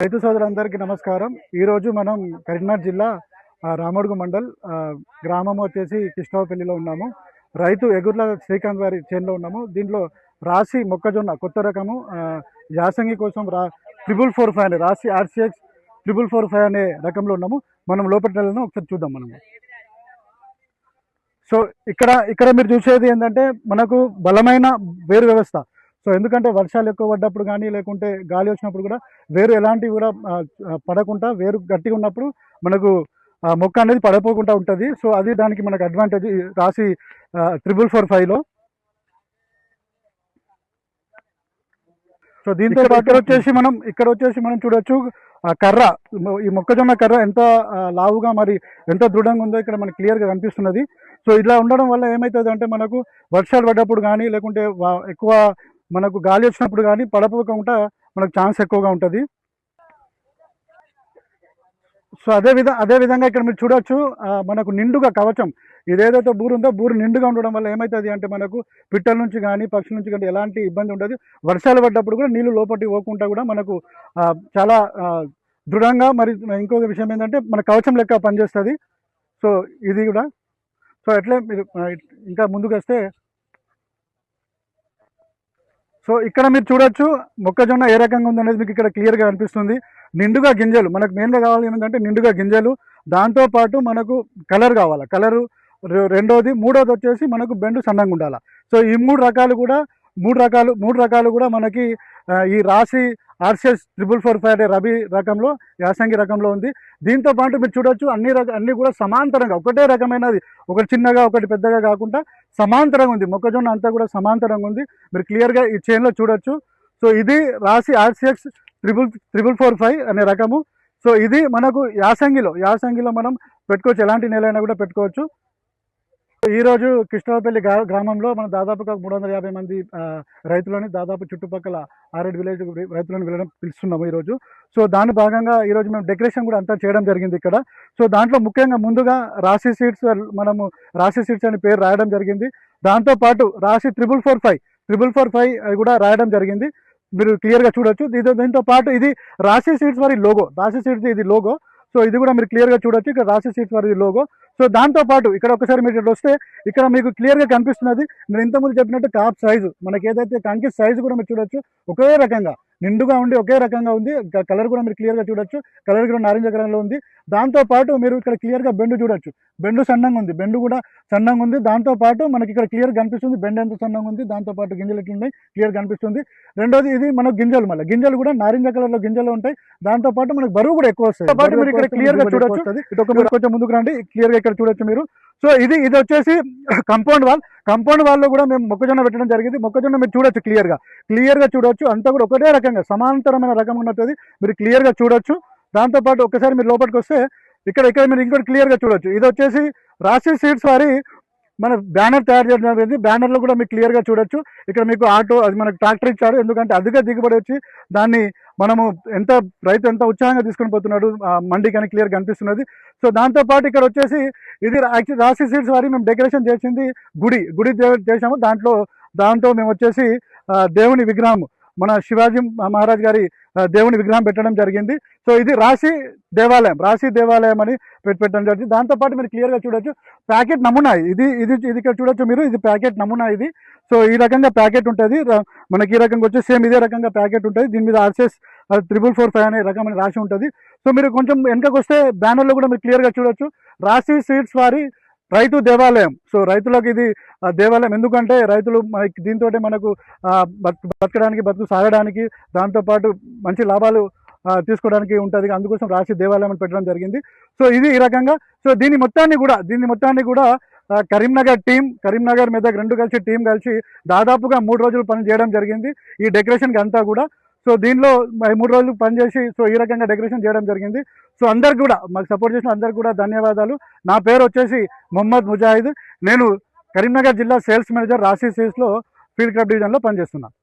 రైతు సోదరులందరికీ నమస్కారం. ఈరోజు మనం కరీంనగర్ జిల్లా రామడుగు మండల్ గ్రామం వచ్చేసి కృష్ణాపల్లిలో ఉన్నాము. రైతు ఎగుర్ల శ్రీకాంత్ గారి చేనులో ఉన్నాము. దీంట్లో రాశి మొక్కజొన్న కొత్త రకము యాసంగి కోసం 445 అనే రాశి RCX 445 అనే రకంలో ఉన్నాము. మనం లోపలికి వెళ్ళాము, ఒకసారి చూద్దాం. మనం సో ఇక్కడ మీరు చూసేది ఏంటంటే మనకు బలమైన వేరు వ్యవస్థ. సో ఎందుకంటే వర్షాలు ఎక్కువ పడ్డప్పుడు కానీ లేకుంటే గాలి వచ్చినప్పుడు కూడా వేరు ఎలాంటివి కూడా పడకుండా వేరు గట్టిగా ఉన్నప్పుడు మనకు మొక్క అనేది పడిపోకుండా ఉంటుంది. సో అది దానికి మనకు అడ్వాంటేజ్ రాసి 445లో. సో దీంతో ఇక్కడ వచ్చేసి మనం చూడొచ్చు కర్ర, ఈ మొక్కజొన్న కర్ర ఎంత లావుగా మరి ఎంత దృఢంగా ఉందో ఇక్కడ మనకు క్లియర్గా కనిపిస్తున్నది. సో ఇలా ఉండడం వల్ల ఏమవుతుంది అంటే మనకు వర్షాలు పడ్డప్పుడు కానీ లేకుంటే ఎక్కువ మనకు గాలి వచ్చినప్పుడు కానీ పడపోకుండా మనకు ఛాన్స్ ఎక్కువగా ఉంటుంది. సో అదే విధంగా ఇక్కడ మీరు చూడొచ్చు మనకు నిండుగా కవచం, ఇదేదైతే బూరు ఉందో బూరు నిండుగా ఉండడం వల్ల ఏమవుతుంది అంటే మనకు పిట్టల నుంచి కానీ పక్షుల నుంచి కానీ ఎలాంటి ఇబ్బంది ఉండదు. వర్షాలు పడ్డప్పుడు కూడా నీళ్లు లోపలికి పోకుండా కూడా మనకు చాలా దృఢంగా. మరి ఇంకొక విషయం ఏంటంటే మన కవచం లెక్క పనిచేస్తుంది. సో ఇది కూడా. సో ఎట్లా మీరు ఇంకా ముందుకు వస్తే, సో ఇక్కడ మీరు చూడొచ్చు మొక్కజొన్న ఏ రకంగా ఉందనేది మీకు ఇక్కడ క్లియర్గా కనిపిస్తుంది. నిండుగా గింజలు మనకు మెయిన్గా కావాలి ఏంటంటే నిండుగా గింజలు, దాంతోపాటు మనకు కలర్ కావాలి. కలరు రెండోది, మూడోది వచ్చేసి మనకు బెండు సన్నంగా ఉండాలి. సో ఈ మూడు రకాలు కూడా మనకి ఈ రాశి RCX 445 రబీ రకంలో యాసంగి రకంలో ఉంది. దీంతో పాటు మీరు చూడొచ్చు అన్ని కూడా సమాంతరంగా ఒకటే రకమైనది, ఒకటి చిన్నగా ఒకటి పెద్దగా కాకుండా సమాంతరంగా ఉంది. మొక్కజొన్న అంతా కూడా సమాంతరంగా ఉంది, మీరు క్లియర్గా ఈ చైన్లో చూడొచ్చు. సో ఇది రాశి RCX 445 అనే రకము. సో ఇది మనకు యాసంగిలో మనం పెట్టుకోవచ్చు, ఎలాంటి నేలైనా కూడా పెట్టుకోవచ్చు. ఈరోజు కృష్ణాపల్లి గ్రామంలో మనం దాదాపుగా 350 మంది రైతులని, దాదాపు చుట్టుపక్కల 6-7 విలేజ్ రైతులను పిలుస్తున్నాము ఈరోజు. సో దాని భాగంగా ఈరోజు మేము డెకరేషన్ కూడా అంతా చేయడం జరిగింది ఇక్కడ. సో దాంట్లో ముఖ్యంగా ముందుగా రాశి సీడ్స్, మనము రాశి సీడ్స్ అని పేరు రాయడం జరిగింది. దాంతోపాటు రాశి 445 కూడా రాయడం జరిగింది, మీరు క్లియర్గా చూడొచ్చు. దీంతో పాటు ఇది రాశి సీడ్స్ వారి లోగో, రాశి సీడ్స్ ఇది లోగో. సో ఇది కూడా మీరు క్లియర్గా చూడొచ్చు, ఇక్కడ రాశి సీడ్స్ వారి లోగో. సో దాంతోపాటు ఇక్కడ ఒకసారి మీరు ఇక్కడ వస్తే ఇక్కడ మీకు క్లియర్గా కనిపిస్తున్నది, మీరు ఇంతకుముందు చెప్పినట్టు కాప్ సైజు, మనకి ఏదైతే కంకి సైజు కూడా మీరు చూడొచ్చు ఒకే రకంగా నిండుగా ఉండి ఒకే రకంగా ఉంది. కలర్ కూడా మీరు క్లియర్గా చూడొచ్చు, కలర్ కూడా నారింజ కలర్లో ఉంది. దాంతోపాటు మీరు ఇక్కడ క్లియర్గా బెండు చూడొచ్చు, బెండు సన్నంగా ఉంది, బెండు కూడా సన్నంగా ఉంది. దాంతోపాటు మనకి ఇక్కడ క్లియర్ కనిపిస్తుంది బెండు ఎంత సన్నంగా ఉంది, దాంతోపాటు గింజలు ఎట్లున్నాయి క్లియర్ కనిపిస్తుంది. రెండోది ఇది మనకు గింజలు కూడా నారింజ కలర్లో గింజలు ఉంటాయి. దాంతోపాటు మనకు బరువు కూడా ఎక్కువ వస్తుంది. దాంతో మీరు ఇక్కడ క్లియర్గా చూడొచ్చు, ఇటు కొంచెం ముందుకు రండి, క్లియర్గా ఇక్కడ చూడొచ్చు మీరు. సో ఇది వచ్చేసి కంపౌండ్ వాల్లో కూడా మేము మొక్కజొన్న పెట్టడం జరిగింది. మొక్కజొన్న మీరు చూడొచ్చు, క్లియర్గా చూడొచ్చు, అంతా కూడా ఒకటే రకంగా సమాంతరమైన రకం ఉన్నది, మీరు క్లియర్గా చూడొచ్చు. దాంతోపాటు ఒకసారి మీరు లోపలికి వస్తే ఇక్కడ మీరు ఇంకోటి క్లియర్గా చూడొచ్చు, ఇది వచ్చేసి రాశి సీడ్స్ వారి మన బ్యానర్ తయారు చేయడం జరిగింది. బ్యానర్లో కూడా మీకు క్లియర్గా చూడొచ్చు. ఇక్కడ మీకు ఆటో, అది మనకు ట్రాక్టర్ ఇచ్చారు, ఎందుకంటే అధిక దిగుబడి వచ్చి దాన్ని మనము రైతు ఎంత ఉత్సాహంగా తీసుకొని పోతున్నాడు మండికి అని క్లియర్ కనిపిస్తున్నది. సో దాంతోపాటు ఇక్కడ వచ్చేసి ఇది రాశి సీడ్స్ వారి మేము డెకరేషన్ చేసింది గుడి చేసాము. దాంతో మేము వచ్చేసి దేవుని విగ్రహం, మన శివాజీ మహారాజ్ గారి దేవుని విగ్రహం పెట్టడం జరిగింది. సో ఇది రాశి దేవాలయం అని పెట్టడం జరిగింది. దాంతోపాటు మీరు క్లియర్గా చూడొచ్చు ప్యాకెట్ నమూనా, ఇది ఇక్కడ చూడొచ్చు మీరు, ఇది ప్యాకెట్ నమూనా ఇది. సో ఈ రకంగా ప్యాకెట్ ఉంటుంది మనకి, ఈ రకంగా వచ్చి సేమ్ ఇదే రకంగా ప్యాకెట్ ఉంటుంది. దీని మీద RCX 445 అనే రకం అని రాసి ఉంటుంది. సో మీరు కొంచెం వెనకకు వస్తే బ్యానర్లో కూడా మీరు క్లియర్గా చూడొచ్చు రాశి సీడ్స్ వారి రైతు దేవాలయం. సో రైతులకు ఇది దేవాలయం, ఎందుకంటే రైతులు దీంతో మనకు బతుకు సాగడానికి, దాంతోపాటు మంచి లాభాలు తీసుకోవడానికి ఉంటుంది. అందుకోసం రాశి దేవాలయం అని పెట్టడం జరిగింది. సో ఇది ఈ రకంగా. సో దీన్ని మొత్తాన్ని కూడా కరీంనగర్ మెదక్ రెండు కలిసి టీం కలిసి దాదాపుగా 3 రోజులు పని చేయడం జరిగింది ఈ డెకరేషన్కి అంతా కూడా. సో దీనిలో 3 రోజులు పనిచేసి సో ఈ రకంగా డెకరేషన్ చేయడం జరిగింది. సో అందరికి కూడా, మాకు సపోర్ట్ చేసిన అందరికి కూడా ధన్యవాదాలు. నా పేరు వచ్చేసి మొహమ్మద్ ముజాహిద్, నేను కరీంనగర్ జిల్లా సేల్స్ మేనేజర్ రాశి సీడ్స్లో ఫీల్డ్ క్లబ్ డివిజన్లో పనిచేస్తున్నాను.